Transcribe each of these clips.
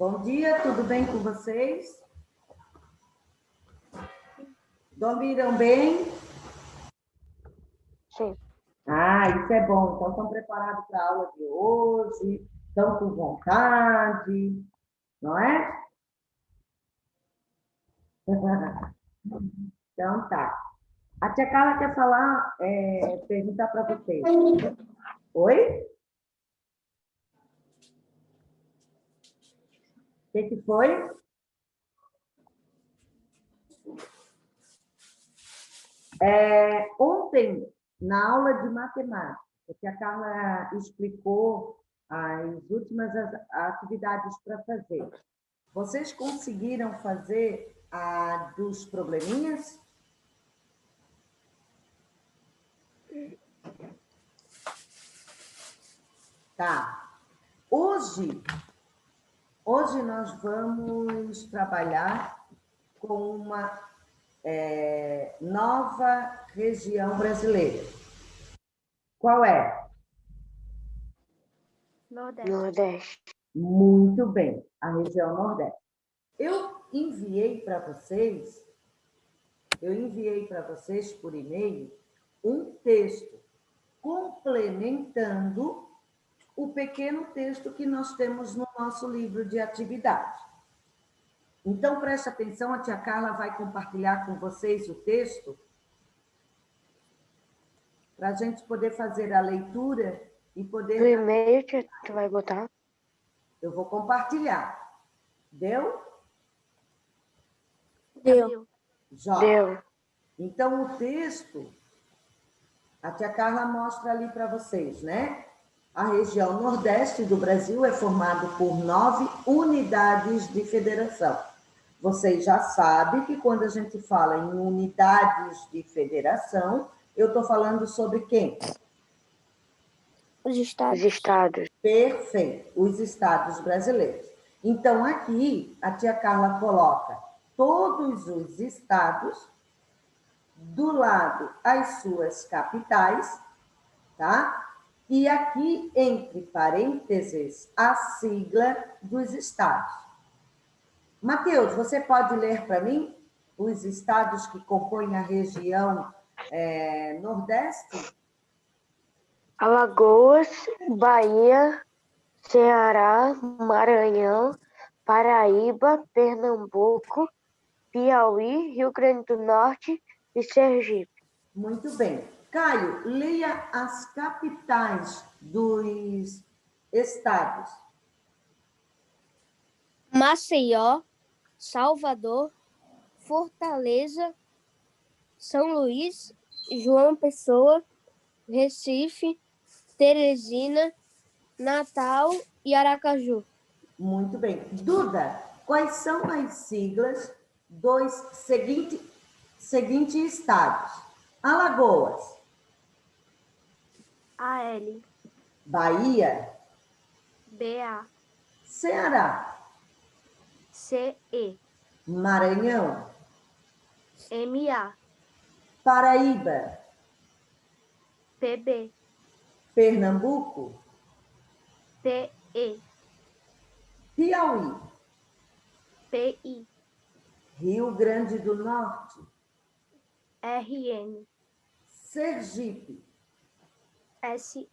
Bom dia, tudo bem com vocês? Dormiram bem? Sim. Isso é bom. Então, estão preparados para a aula de hoje? Estão com vontade, não é? Então, tá. A tia Carla quer falar, perguntar para vocês. Oi? O que foi? Ontem, na aula de matemática, que a Carla explicou as últimas atividades para fazer. Vocês conseguiram fazer a dos probleminhas? Tá. Hoje nós vamos trabalhar com uma nova região brasileira. Qual é? Nordeste. Muito bem, a região Nordeste. Eu enviei para vocês por e-mail um texto complementando o pequeno texto que nós temos no nosso livro de atividade. Então, preste atenção, a tia Carla vai compartilhar com vocês o texto para a gente poder fazer a leitura e poder... No e-mail que tu vai botar? Eu vou compartilhar. Deu? Deu. Já. Deu. Então, o texto, a tia Carla mostra ali para vocês, né? A região Nordeste do Brasil é formada por 9 unidades de federação. Vocês já sabem que quando a gente fala em unidades de federação, eu estou falando sobre quem? Os estados. Os estados. Perfeito, os estados brasileiros. Então, aqui, a tia Carla coloca todos os estados, do lado as suas capitais, tá? E aqui, entre parênteses, a sigla dos estados. Mateus, você pode ler para mim os estados que compõem a região Nordeste? Alagoas, Bahia, Ceará, Maranhão, Paraíba, Pernambuco, Piauí, Rio Grande do Norte e Sergipe. Muito bem. Caio, leia as capitais dos estados. Maceió, Salvador, Fortaleza, São Luís, João Pessoa, Recife, Teresina, Natal e Aracaju. Muito bem. Duda, quais são as siglas dos seguintes estados? Alagoas, AL, Bahia, BA, Ceará, CE, Maranhão, MA, Paraíba, PB, Pernambuco, PE, Piauí, PI, Rio Grande do Norte, RN, Sergipe. SE.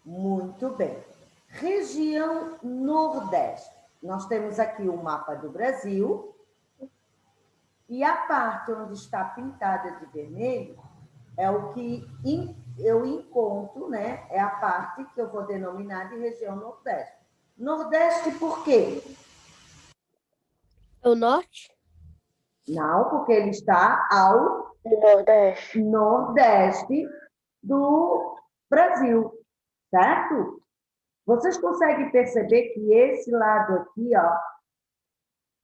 Muito bem. Região Nordeste. Nós temos aqui o mapa do Brasil e a parte onde está pintada de vermelho é o que eu encontro, né? É a parte que eu vou denominar de região Nordeste. Nordeste por quê? É o norte? Não, porque ele está ao Nordeste. nordeste do Brasil, certo? Vocês conseguem perceber que esse lado aqui, ó,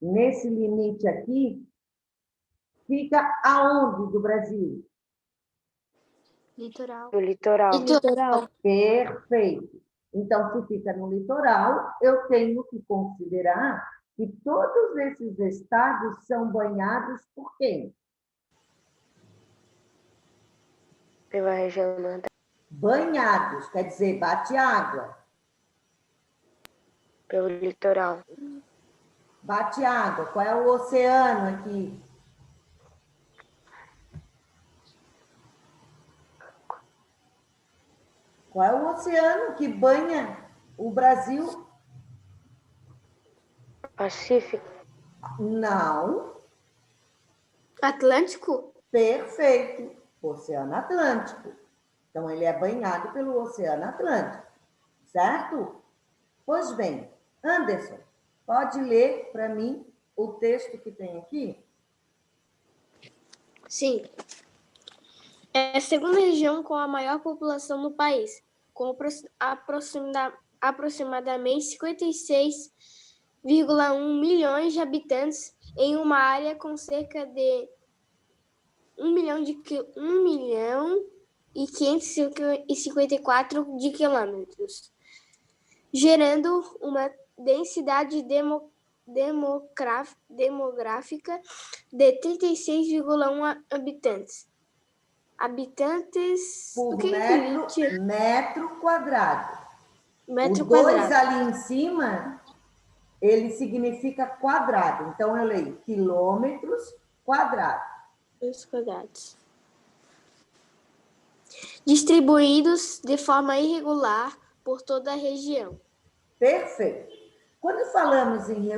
nesse limite aqui, fica aonde do Brasil? Litoral. No litoral. Litoral. Perfeito. Então, se fica no litoral, eu tenho que considerar que todos esses estados são banhados por quem? Pela região Nordeste. Banhados, quer dizer, bate água. Pelo litoral. Bate água. Qual é o oceano aqui? Qual é o oceano que banha o Brasil? Pacífico. Não. Atlântico? Perfeito. Oceano Atlântico. Então, ele é banhado pelo Oceano Atlântico, certo? Pois bem, Anderson, pode ler para mim o texto que tem aqui? Sim. É a segunda região com a maior população no país, com aproximadamente 56,1 milhões de habitantes em uma área com cerca de 1 milhão e 554 de quilômetros, gerando uma densidade demográfica de 36,1 habitantes. Por O que metro quadrado. Metro O 2 quadrado. ali em cima, ele significa quadrado. Então, eu leio quilômetros quadrados. Quadrados. Distribuídos de forma irregular por toda a região. Perfeito. Quando falamos em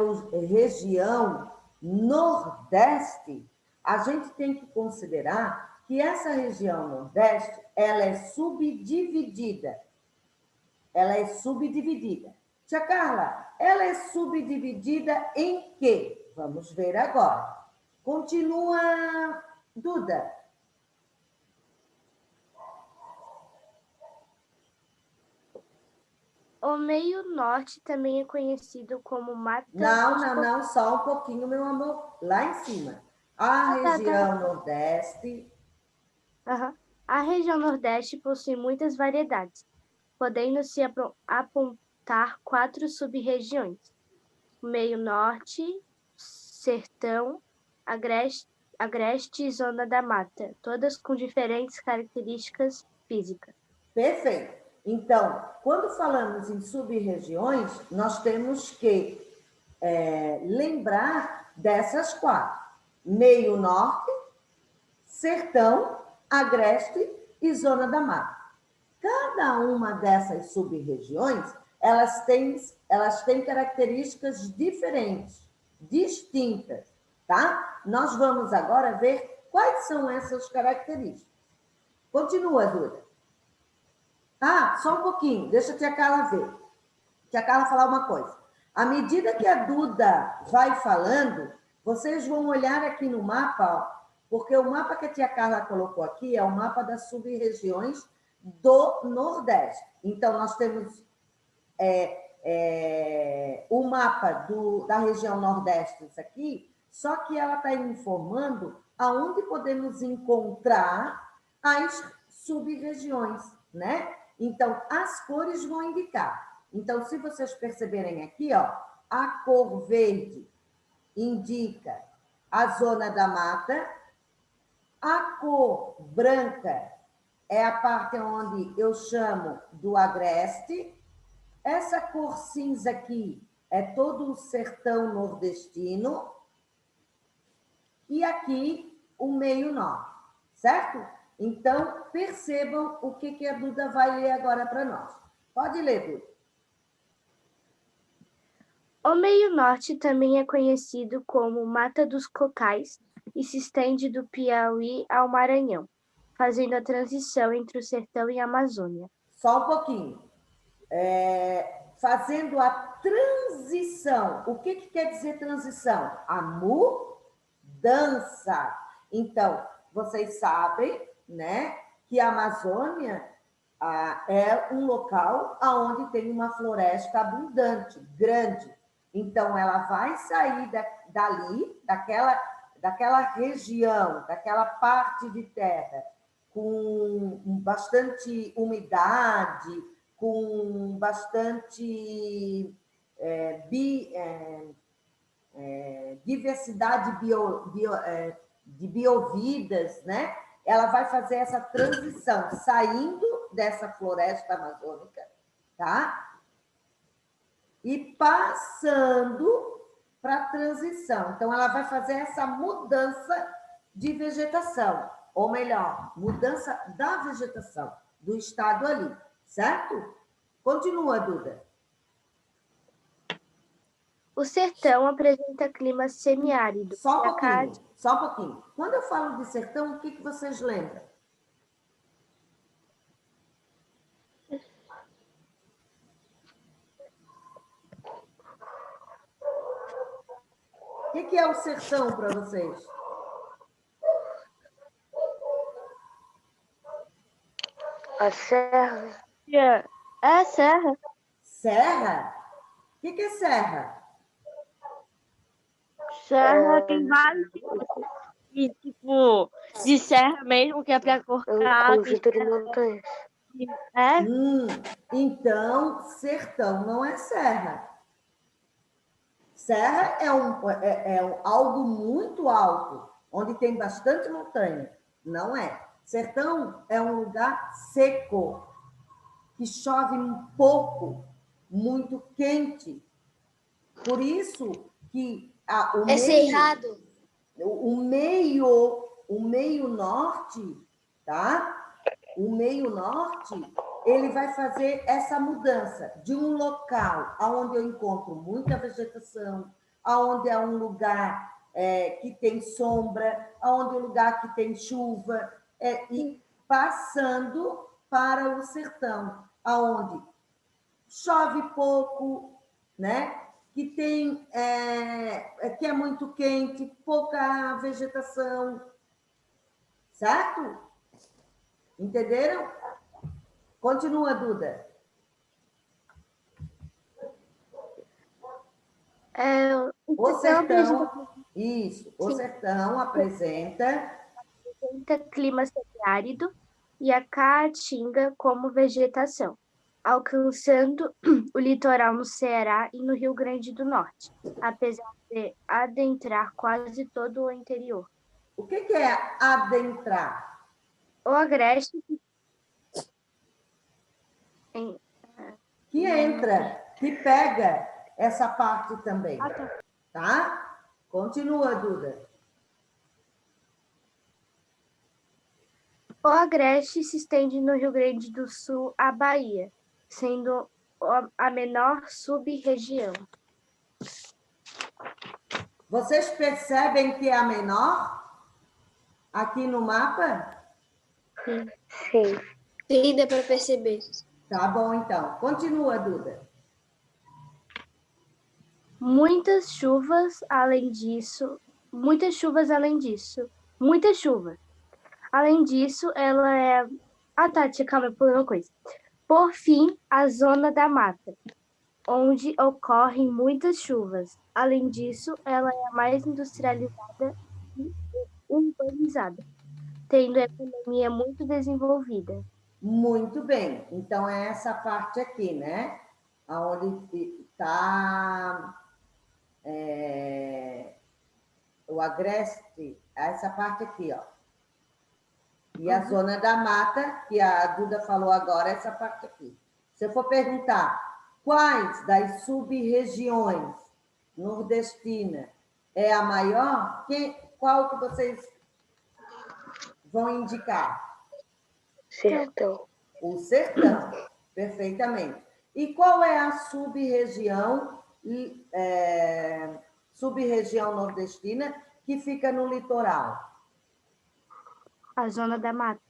região Nordeste, a gente tem que considerar que essa região Nordeste, ela é subdividida. Ela é subdividida. Tia Carla, ela é subdividida em quê? Vamos ver agora. Continua, Duda. O meio norte também é conhecido como Mata Não, só um pouquinho, meu amor. Lá em cima. A região Nordeste. A região Nordeste possui muitas variedades, podendo-se apontar 4 sub-regiões: meio norte, sertão, agreste e zona da mata, todas com diferentes características físicas. Perfeito. Então, quando falamos em sub-regiões, nós temos que lembrar dessas 4. Meio norte, sertão, agreste e zona da mata. Cada uma dessas sub-regiões, elas têm características diferentes, distintas, tá? Nós vamos agora ver quais são essas características. Continua, Duda. Só um pouquinho, deixa a tia Carla ver. Tia Carla falar uma coisa. À medida que a Duda vai falando, vocês vão olhar aqui no mapa, ó, porque o mapa que a tia Carla colocou aqui é o mapa das sub-regiões do Nordeste. Então, nós temos o mapa da região Nordeste, isso aqui, só que ela está informando aonde podemos encontrar as sub-regiões, né? Então, as cores vão indicar. Então, se vocês perceberem aqui, ó, a cor verde indica a zona da mata, a cor branca é a parte onde eu chamo do agreste, essa cor cinza aqui é todo o sertão nordestino, e aqui o meio norte, certo? Então, percebam o que a Duda vai ler agora para nós. Pode ler, Duda. O meio norte também é conhecido como Mata dos Cocais e se estende do Piauí ao Maranhão, fazendo a transição entre o sertão e a Amazônia. Só um pouquinho. Fazendo a transição. O que quer dizer transição? A mudança. Então, vocês sabem, né, que a Amazônia é um local onde tem uma floresta abundante, grande. Então, ela vai sair dali, daquela região, daquela parte de terra, com bastante umidade, com bastante diversidade de biovidas, né? Ela vai fazer essa transição, saindo dessa floresta amazônica, tá? E passando para a transição. Então, ela vai fazer essa mudança de vegetação, ou melhor, mudança da vegetação, do estado ali, certo? Continua, Duda. O sertão apresenta clima semiárido. Só um pouquinho, só um pouquinho. Quando eu falo de sertão, o que vocês lembram? O que é o sertão para vocês? A serra. É serra. Serra? O que é serra? Serra tem vários tipos, tipo, de serra mesmo, que é para É um cortar. conjunto de montanhas. É? Então, sertão não é serra. Serra é algo muito alto, onde tem bastante montanha. Não é. Sertão é um lugar seco, que chove um pouco, muito quente. Por isso que É cerrado. o meio norte, tá? O meio norte, ele vai fazer essa mudança de um local onde eu encontro muita vegetação, aonde é um lugar que tem sombra, aonde é um lugar que tem chuva, e passando para o sertão, aonde chove pouco, né? Que tem que é muito quente, pouca vegetação, certo? Entenderam? Continua, Duda. O sertão, isso, o sertão apresenta clima semiárido e a caatinga como vegetação, alcançando o litoral no Ceará e no Rio Grande do Norte, apesar de adentrar quase todo o interior. O que é adentrar? O agreste que entra, que pega essa parte também, tá? Continua, Duda. O agreste se estende no Rio Grande do Sul à Bahia, sendo a menor sub-região. Vocês percebem que é a menor aqui no mapa? Sim. Sim, dá para perceber. Tá bom, então. Continua, Duda. Muitas chuvas além disso. Além disso, ela é... Tati, calma, por uma coisa. Por fim, a zona da mata, onde ocorrem muitas chuvas. Além disso, ela é a mais industrializada e urbanizada, tendo a economia muito desenvolvida. Muito bem. Então, é essa parte aqui, né? Onde está o agreste, essa parte aqui, ó. E a zona da mata, que a Duda falou agora, essa parte aqui. Se eu for perguntar quais das sub-regiões nordestinas é a maior, qual que vocês vão indicar? Sertão. O sertão, perfeitamente. E qual é a sub-região nordestina que fica no litoral? A zona da mata.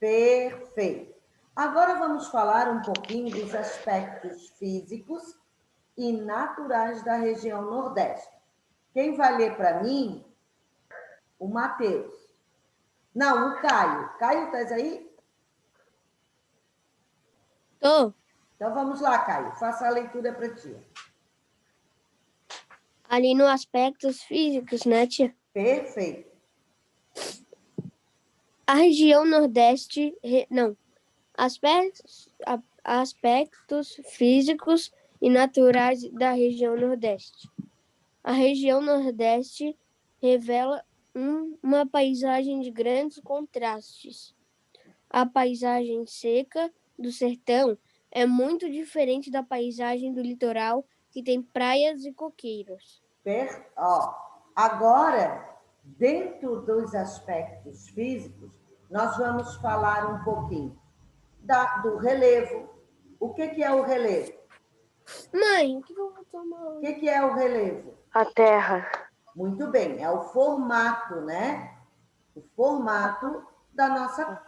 Perfeito. Agora vamos falar um pouquinho dos aspectos físicos e naturais da região Nordeste. Quem vai ler para mim? O Matheus. Não, o Caio. Caio, estás aí? Tô. Então vamos lá, Caio. Faça a leitura para ti. Ali no aspectos físicos, né, tia? Perfeito. A região Nordeste... Não. Aspectos físicos e naturais da região Nordeste. A região Nordeste revela uma paisagem de grandes contrastes. A paisagem seca do sertão é muito diferente da paisagem do litoral que tem praias e coqueiros. Agora, dentro dos aspectos físicos, nós vamos falar um pouquinho do relevo. O que é o relevo? Mãe, o que eu vou tomar O hoje? que é o relevo? A terra. Muito bem, é o formato, né? O formato da nossa,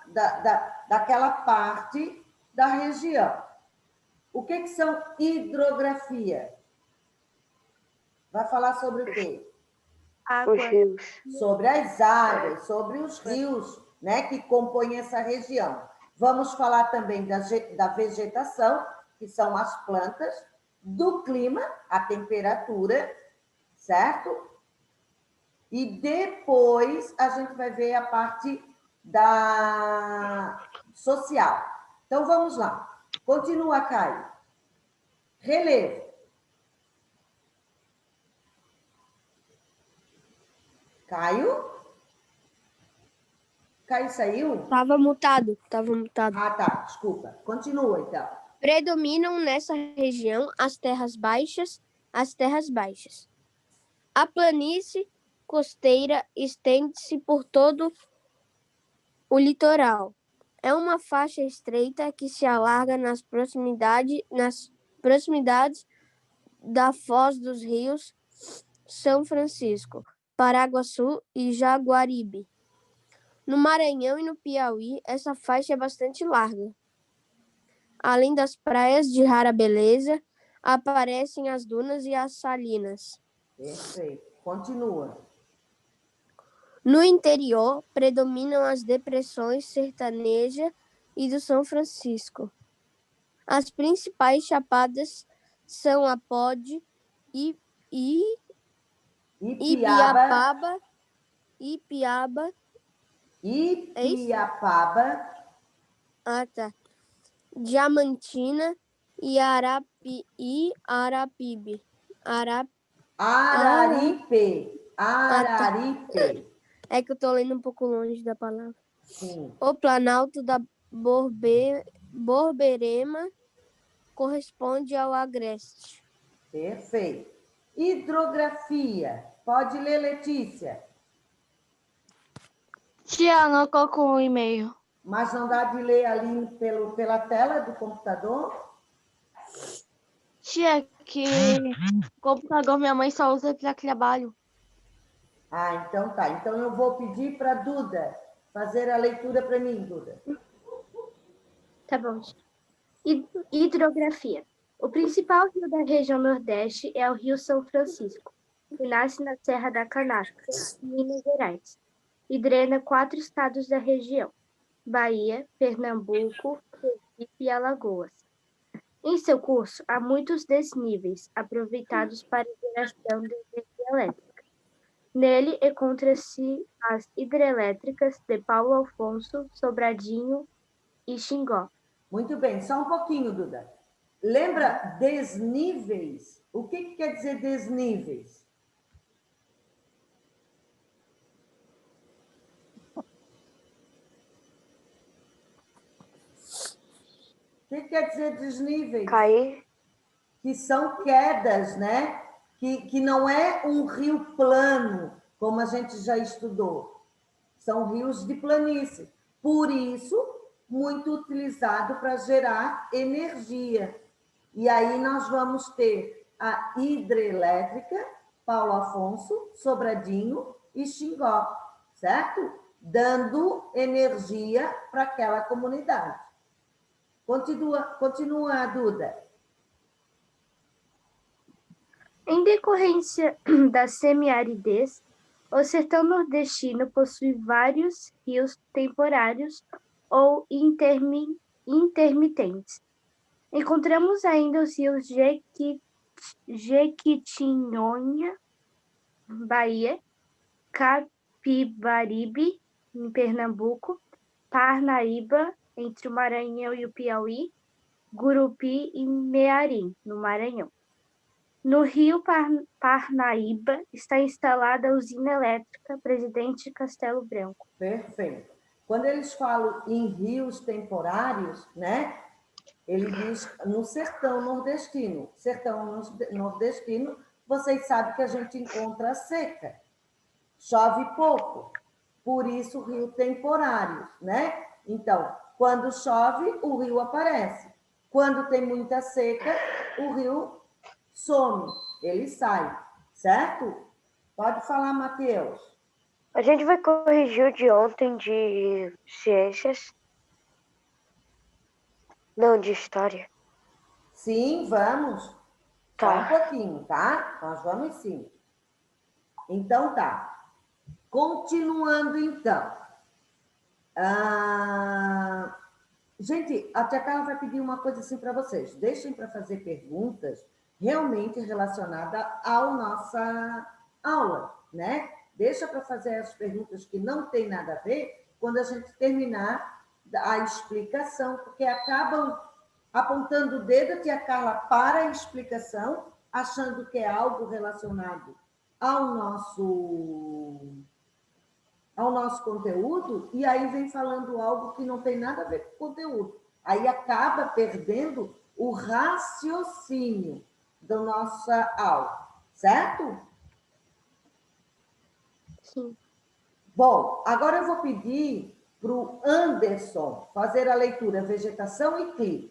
daquela parte da região. O que são hidrografia? Vai falar sobre o quê? Os rios. Sobre as águas, sobre os rios, né, que compõem essa região. Vamos falar também da vegetação, que são as plantas, do clima, a temperatura, certo? E depois a gente vai ver a parte da social. Então, vamos lá. Continua, Caio. Relevo. Caio? Caio saiu? Tava mutado. Ah, tá. Desculpa. Continua, então. Predominam nessa região as terras baixas. A planície costeira estende-se por todo o litoral. É uma faixa estreita que se alarga nas proximidades da foz dos rios São Francisco, Paraguaçu e Jaguaribe. No Maranhão e no Piauí, essa faixa é bastante larga. Além das praias de rara beleza, aparecem as dunas e as salinas. Perfeito. Continua. No interior, predominam as depressões sertaneja e do São Francisco. As principais chapadas são a Pode, Ipiaba, Diamantina e Araripe. É que eu tô lendo um pouco longe da palavra. Sim. O Planalto da Borborema corresponde ao Agreste. Perfeito. Hidrografia. Pode ler, Letícia. Tia, não colocou um e-mail. Mas não dá de ler ali pela tela do computador? Tia, que o computador minha mãe só usa para trabalho. Ah, então tá. Então eu vou pedir para a Duda fazer a leitura para mim, Duda. Tá bom. Hidrografia. O principal rio da região Nordeste é o Rio São Francisco, que nasce na Serra da Canastra, em Minas Gerais, e drena 4 estados da região: Bahia, Pernambuco, Sergipe e Alagoas. Em seu curso, há muitos desníveis, aproveitados para geração de energia elétrica. Nele encontram-se as hidrelétricas de Paulo Afonso, Sobradinho e Xingó. Muito bem, só um pouquinho, Duda. Lembra desníveis? O que quer dizer desníveis? O que quer dizer desníveis? Cair. Que são quedas, né? Que não é um rio plano, como a gente já estudou. São rios de planície. Por isso, muito utilizado para gerar energia. E aí nós vamos ter a hidrelétrica, Paulo Afonso, Sobradinho e Xingó, certo? Dando energia para aquela comunidade. Continua, Duda. Em decorrência da semiaridez, o sertão nordestino possui vários rios temporários ou intermitentes. Encontramos ainda os rios Jequitinhonha, Bahia, Capibaribe, em Pernambuco, Parnaíba, entre o Maranhão e o Piauí, Gurupi e Mearim, no Maranhão. No rio Parnaíba está instalada a usina elétrica Presidente Castelo Branco. Perfeito. Quando eles falam em rios temporários, né? Ele diz no sertão nordestino. Sertão nordestino, vocês sabem que a gente encontra seca, chove pouco, por isso o rio temporário, né? Então, quando chove, o rio aparece. Quando tem muita seca, o rio some, ele sai, certo? Pode falar, Matheus. A gente vai corrigir o de ontem de ciências. Não, de história. Sim, vamos. Só um pouquinho, tá? Nós vamos sim. Então tá. Continuando então. Gente, a tia Carla vai pedir uma coisa assim para vocês. Deixem para fazer perguntas realmente relacionadas à nossa aula, né? Deixa para fazer as perguntas que não tem nada a ver quando a gente terminar a explicação, porque acabam apontando o dedo, a tia Carla, para a explicação, achando que é algo relacionado ao nosso conteúdo, e aí vem falando algo que não tem nada a ver com o conteúdo. Aí acaba perdendo o raciocínio da nossa aula, certo? Sim. Bom, agora eu vou pedir para o Anderson fazer a leitura Vegetação e Clima.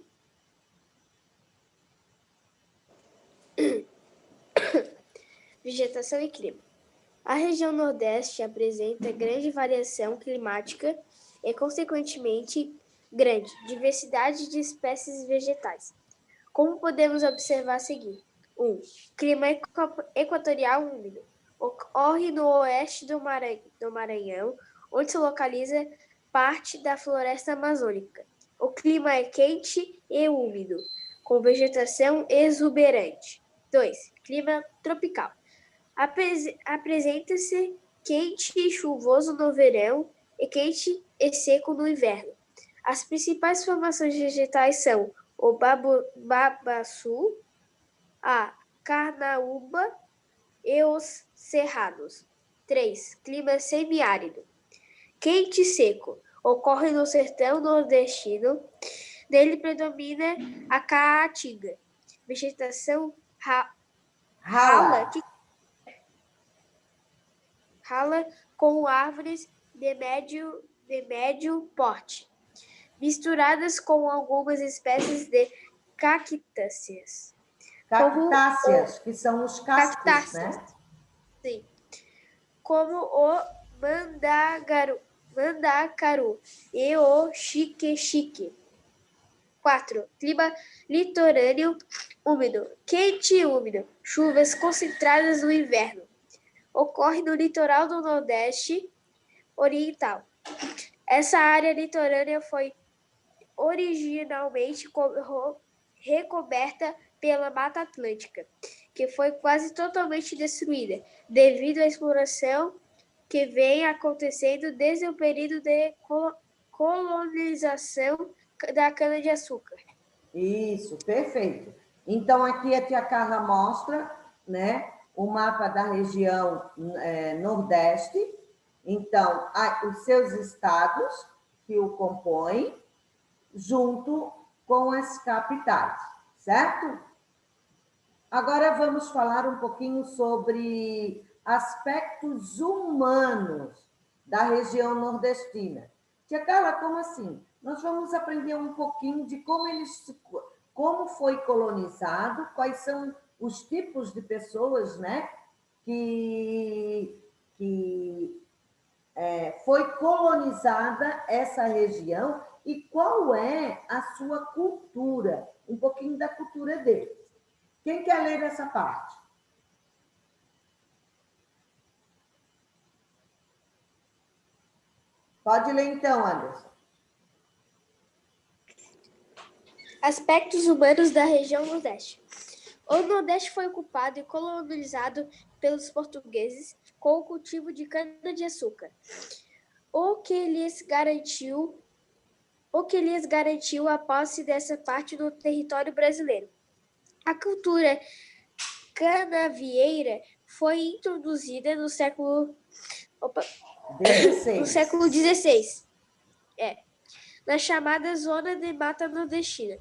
Vegetação e clima. A região Nordeste apresenta grande variação climática e, consequentemente, grande diversidade de espécies vegetais. Como podemos observar a seguir? 1. Clima equatorial úmido. Ocorre no oeste do Maranhão, onde se localiza parte da floresta amazônica. O clima é quente e úmido, com vegetação exuberante. 2. Clima tropical. Apresenta-se quente e chuvoso no verão e quente e seco no inverno. As principais formações vegetais são o babaçu, a carnaúba e os cerrados. 3. Clima semiárido. Quente e seco. Ocorre no sertão nordestino. Nele predomina a caatinga. Vegetação rala com árvores de médio porte, misturadas com algumas espécies de cactáceas. Cactáceas, que são os cactos, né? Sim. Como o mandacaru e o xique-xique. 4. Clima litorâneo úmido. Quente e úmido. Chuvas concentradas no inverno. Ocorre no litoral do Nordeste Oriental. Essa área litorânea foi originalmente recoberta pela Mata Atlântica, que foi quase totalmente destruída devido à exploração que vem acontecendo desde o período de colonização da cana-de-açúcar. Isso, perfeito. Então, aqui a tia Carla mostra, né, o mapa da região Nordeste. Então, os seus estados que o compõem, junto com as capitais, certo? Agora vamos falar um pouquinho sobre aspectos humanos da região nordestina. Tia Carla, como assim? Nós vamos aprender um pouquinho de como foi colonizado, quais são os tipos de pessoas, né, que foi colonizada essa região e qual é a sua cultura, um pouquinho da cultura deles. Quem quer ler essa parte? Pode ler então, Anderson. Aspectos humanos da região Nordeste. O Nordeste foi ocupado e colonizado pelos portugueses com o cultivo de cana-de-açúcar, o que lhes garantiu a posse dessa parte do território brasileiro. A cultura canavieira foi introduzida no século XVI, na chamada Zona de Mata Nordestina.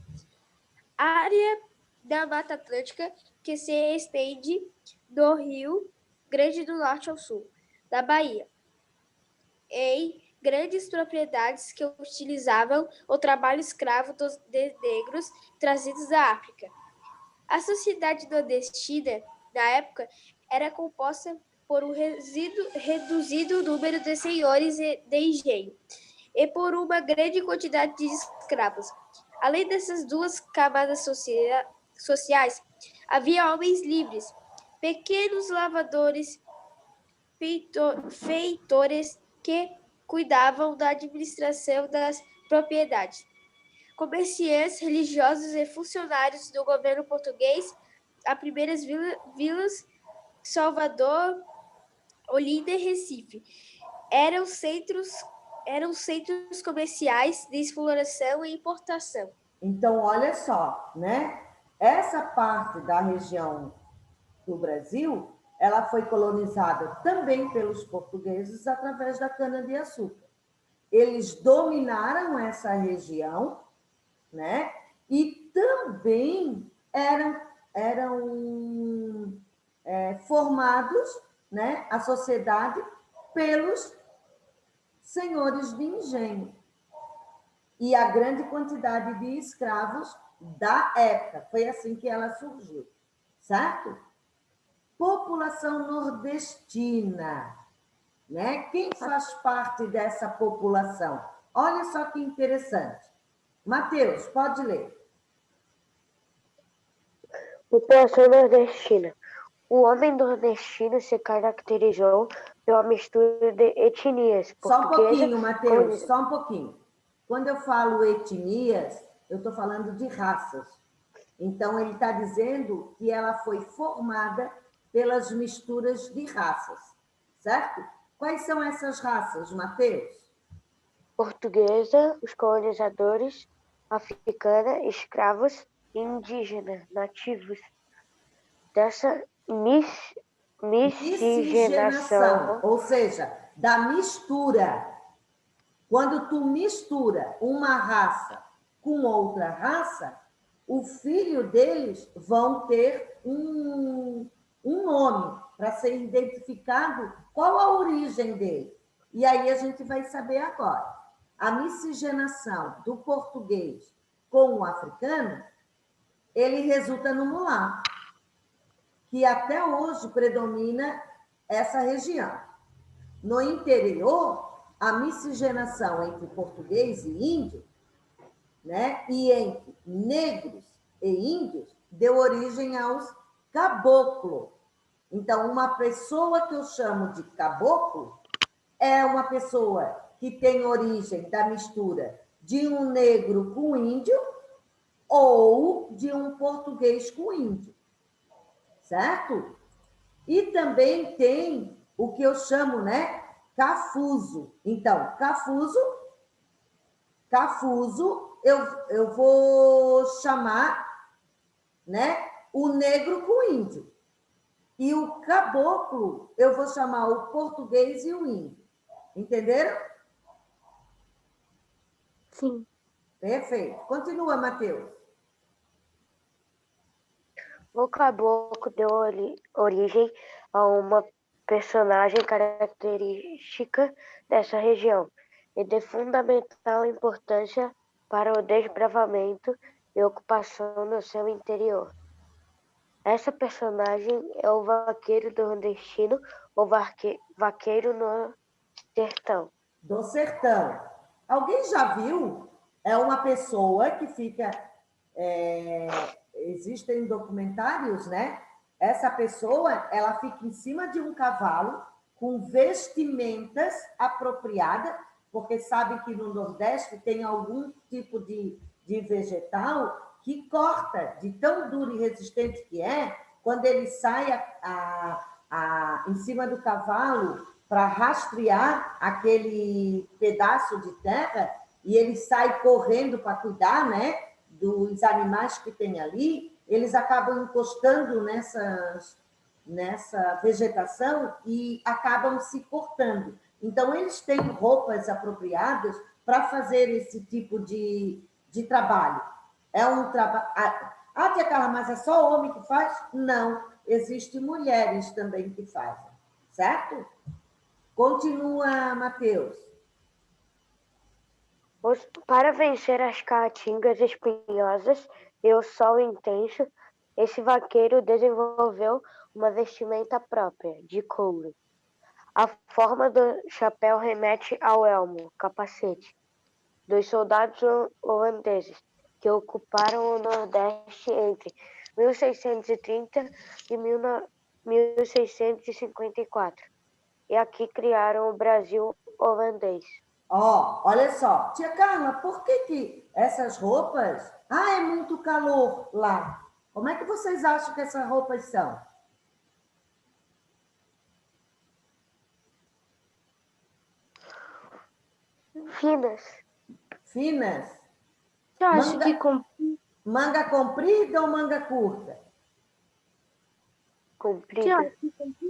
área da Mata Atlântica que se estende do Rio Grande do Norte ao sul da Bahia, em grandes propriedades que utilizavam o trabalho escravo de negros trazidos da África. A sociedade nordestina, na época, era composta por um reduzido número de senhores de engenho e por uma grande quantidade de escravos. Além dessas duas camadas sociais, havia homens livres, pequenos lavradores, feitores que cuidavam da administração das propriedades, comerciantes, religiosos e funcionários do governo português. As primeiras vilas, Salvador, Olinda e Recife, eram centros comerciais de exploração e importação. Então, olha só, né? Essa parte da região do Brasil, ela foi colonizada também pelos portugueses através da cana-de-açúcar. Eles dominaram essa região, né? E também eram formados, né, a sociedade pelos senhores de engenho e a grande quantidade de escravos da época. Foi assim que ela surgiu, certo? População nordestina, né? Quem faz parte dessa população? Olha só que interessante. Mateus, pode ler. População nordestina. O homem nordestino se caracterizou pela mistura de etnias Só um portuguesa pouquinho, Mateus, só um pouquinho. Quando eu falo etnias, eu estou falando de raças. Então, ele está dizendo que ela foi formada pelas misturas de raças, certo? Quais são essas raças, Mateus? portuguesa, os colonizadores, africana, escravos, indígenas, nativos. Dessa miscigenação, ou seja, da mistura. Quando tu mistura uma raça com outra raça, o filho deles vão ter um nome para ser identificado qual a origem dele. E aí a gente vai saber agora. A miscigenação do português com o africano, ele resulta no mulato, que até hoje predomina essa região. No interior, a miscigenação entre português e índio, né, e entre negros e índios, deu origem aos caboclos. Então, uma pessoa que eu chamo de caboclo é uma pessoa que tem origem da mistura de um negro com índio ou de um português com índio, certo? E também tem o que eu chamo, né, cafuso. Então, cafuso, eu vou chamar, né, o negro com o índio. E o caboclo, eu vou chamar o português e o índio. Entenderam? Sim. Perfeito. Continua, Mateus. o caboclo deu origem a uma personagem característica dessa região e de fundamental importância para o desbravamento e ocupação no seu interior. Essa personagem é o vaqueiro nordestino ou vaqueiro no sertão. Do sertão. Alguém já viu? É uma pessoa que fica... existem documentários, né? Essa pessoa, ela fica em cima de um cavalo com vestimentas apropriadas, porque sabe que no Nordeste tem algum tipo de vegetal que corta, de tão duro e resistente que é, quando ele sai em cima do cavalo para rastrear aquele pedaço de terra, e ele sai correndo para cuidar, né, dos animais que tem ali, eles acabam encostando nessa vegetação e acabam se cortando. Então, eles têm roupas apropriadas para fazer esse tipo de trabalho. É um trabalho. Ah, tia Carla, mas é só homem que faz? Não, existem mulheres também que fazem, certo? Continua, Matheus. Para vencer as caatingas espinhosas e o sol intenso, esse vaqueiro desenvolveu uma vestimenta própria, de couro. A forma do chapéu remete ao elmo, capacete, dos soldados holandeses que ocuparam o Nordeste entre 1630 e 1654, e aqui criaram o Brasil holandês. Olha só, tia Carla, por que essas roupas... Ah, é muito calor lá. Como é que vocês acham que essas roupas são? Finas. Finas? Eu acho que Manga comprida ou manga curta? Comprida.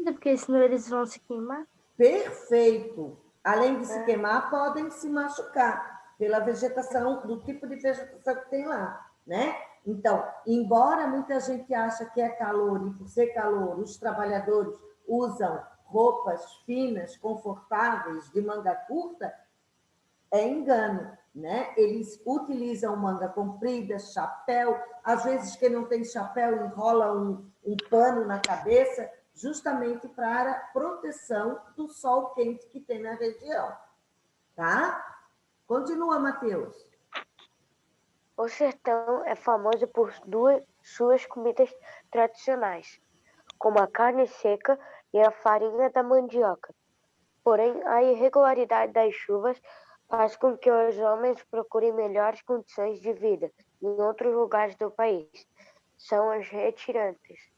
porque senão eles vão se queimar. Perfeito. Além de se queimar, podem se machucar pela vegetação, do tipo de vegetação que tem lá, né? Então, embora muita gente ache que é calor, e por ser calor, os trabalhadores usam roupas finas, confortáveis, de manga curta, é engano, né? Eles utilizam manga comprida, chapéu, às vezes quem não tem chapéu enrola um pano na cabeça, justamente para proteção do sol quente que tem na região, tá? Continua, Matheus. O sertão é famoso por suas comidas tradicionais, como a carne seca e a farinha da mandioca. Porém, a irregularidade das chuvas faz com que os homens procurem melhores condições de vida em outros lugares do país. São os retirantes.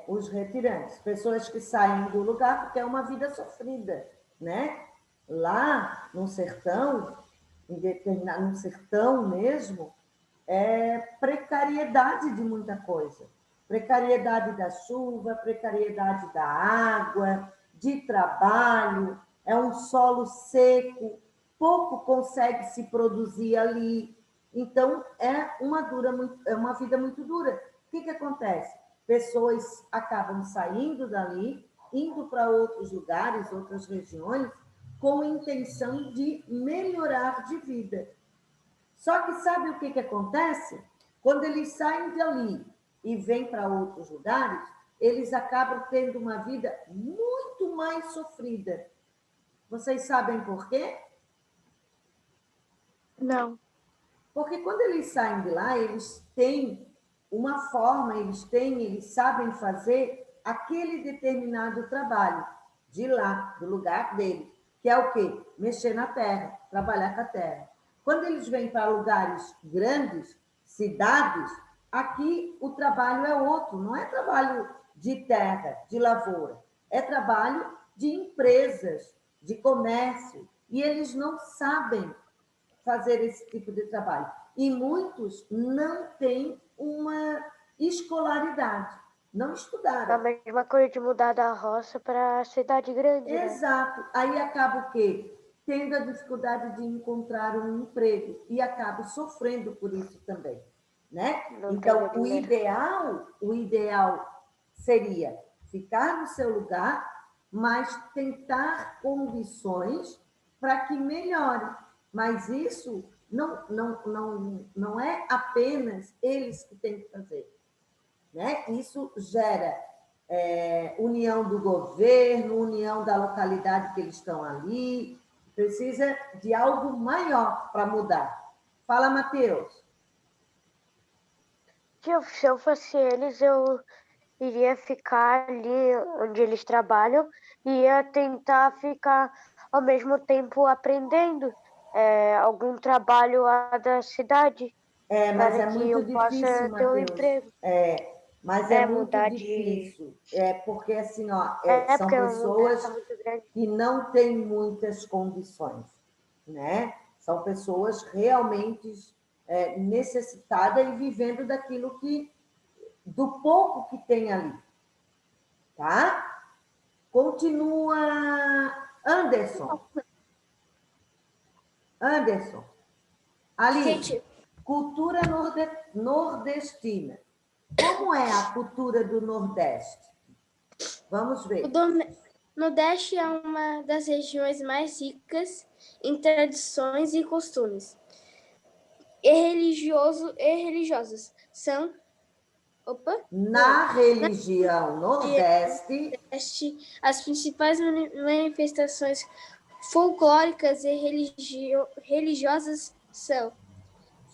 Os retirantes, pessoas que saem do lugar porque é uma vida sofrida, né? Lá no sertão, no sertão mesmo, é precariedade de muita coisa. Precariedade da chuva, precariedade da água, de trabalho, é um solo seco, pouco consegue se produzir ali. Então, é uma vida muito dura. O que acontece? Pessoas acabam saindo dali, indo para outros lugares, outras regiões, com a intenção de melhorar de vida. Só que sabe o que acontece? Quando eles saem dali e vêm para outros lugares, eles acabam tendo uma vida muito mais sofrida. Vocês sabem por quê? Não. Porque quando eles saem de lá, eles têm uma forma, eles sabem fazer aquele determinado trabalho de lá, do lugar deles, que é o quê? Mexer na terra, trabalhar com a terra. Quando eles vêm para lugares grandes, cidades, aqui o trabalho é outro, não é trabalho de terra, de lavoura, é trabalho de empresas, de comércio, e eles não sabem fazer esse tipo de trabalho. E muitos não têm uma escolaridade, não estudaram. A mesma coisa de mudar da roça para a cidade grande, né? Exato. Aí acaba o quê? Tendo a dificuldade de encontrar um emprego e acaba sofrendo por isso também, né? Então, o ideal seria ficar no seu lugar, mas tentar condições para que melhore. Mas isso não é apenas eles que têm que fazer, né? Isso gera união do governo, união da localidade que eles estão ali, precisa de algo maior para mudar. Fala, Matheus. Se eu fosse eles, eu iria ficar ali onde eles trabalham e ia tentar ficar ao mesmo tempo aprendendo algum trabalho lá da cidade, Mas para é que muito eu difícil, possa ter um Matheus. emprego. Mas é muito Mudar difícil. Porque, assim, são porque a mudança pessoas é muito grande. que não têm muitas condições, né? São pessoas realmente necessitadas e vivendo do pouco que tem ali, tá? Continua, Anderson. Anderson. Ali. Gente, Cultura nordestina. Como é a cultura do Nordeste? Vamos ver. Nordeste é uma das regiões mais ricas em tradições e costumes e religiosos. São Na religião Nordeste, as principais manifestações folclóricas e religiosas são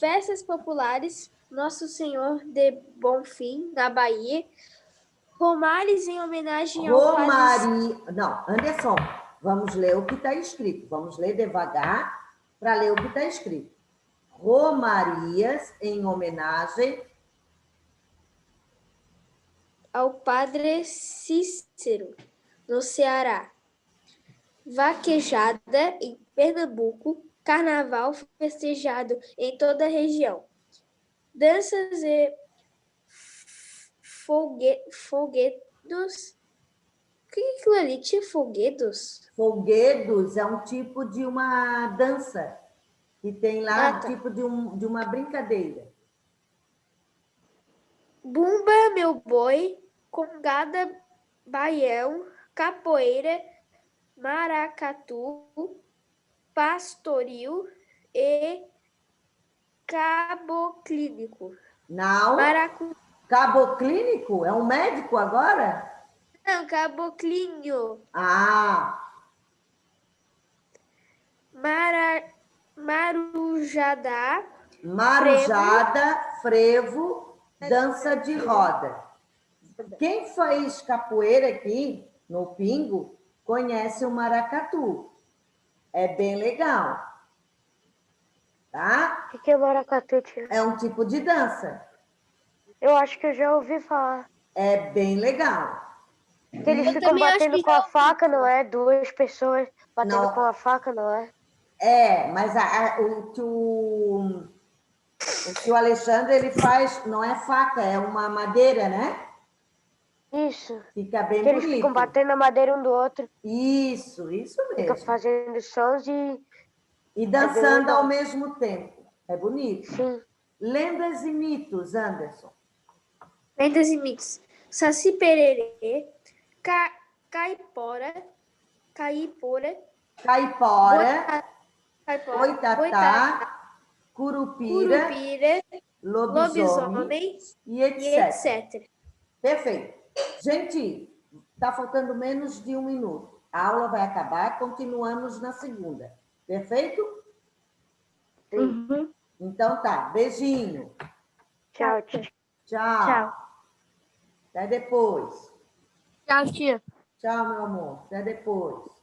festas populares, Nosso Senhor de Bonfim, na Bahia, Romares em homenagem ao Romaria. Não, Anderson, vamos ler o que está escrito. Vamos ler devagar para ler o que está escrito. Romarias em homenagem ao Padre Cícero, no Ceará. Vaquejada em Pernambuco, carnaval festejado em toda a região. Danças e folguedos. O que é aquilo ali? Tinha folguedos? Folguedos é um tipo de uma dança que tem lá, tá. tipo de uma brincadeira. Bumba, meu boi, congada, baião, capoeira, maracatu, pastoril e caboclínico. Não. Caboclínico? É um médico agora? Não, caboclinho. Marujada. Frevo, dança de roda. Quem fez capoeira aqui no Pingo conhece o maracatu. É bem legal. Tá? O que é maracatu, tia? É um tipo de dança. Eu acho que eu já ouvi falar. É bem legal. Que eles ficam batendo com a faca, não é? Duas pessoas batendo Não. com a faca, não é? É, mas o que o Alexandre ele faz não é faca, é uma madeira, né? Isso. Fica bem Que eles bonito. ficam batendo a madeira um do outro. Isso mesmo. Ficam fazendo sons e dançando ao mesmo tempo. É bonito. Sim. Lendas e mitos, Anderson. Lendas e mitos. Saci Pererê, Caipora, Boitatá, Curupira, lobisomem e etc. Perfeito. Gente, está faltando menos de 1 minuto. A aula vai acabar, continuamos na segunda. Perfeito? Uhum. Então tá, beijinho. Tchau, tia. Tchau. Até depois. Tchau, tia. Tchau, meu amor. Até depois.